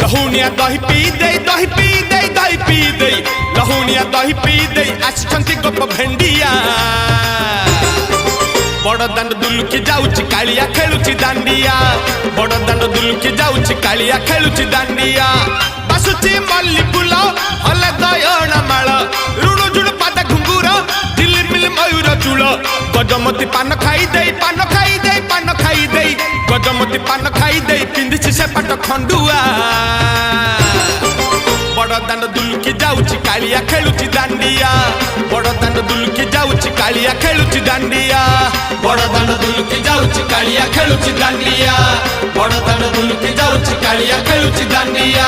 लहुनिया दही पी दे दही पी दे दही पी दे लहुनिया दही पी दे आछंती गप भेंडिया बड़ दांड दुलुकी जाउची कालिया खेलुची दांडिया बड़ दांड दुलुकी जाउची कालिया खेलुची दांडिया बासुची मल्ली फुल हले दयण माळ रुणु जुड़ पाद घुंगुर झिलिमिल मयूर चूल गजमती पान खाई दे पान खाई दे पान खाई दे गजमती पान खाई दे पिंदिछि से पाट खंडुआ बड़ दांड दुलुकी जाउची कालिया खेलुची दांडिया बड़ दांड दुलुकी जाउची कालिया खेलुची दांडिया बड़ दांड दुलुकी जाउची कालिया खेलुची दांडिया बड़ दांड दुलुकी जाउची कालिया खेलुची दांडिया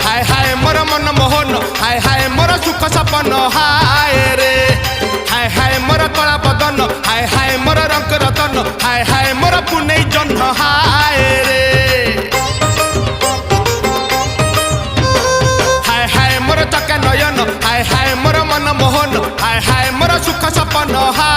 हाय हाय मोर मन मोहन हाय हाय मोर सुख सपन हाय रे हाय हाय मोर कला बदन हाय हाय मोर रंग रतन हाय हाय मोर पुनै जन्म हाय रे हाय हाय मोर चका नयन हाय हाय मोर मन मोहन हाय हाय मोर सुख सपन हाय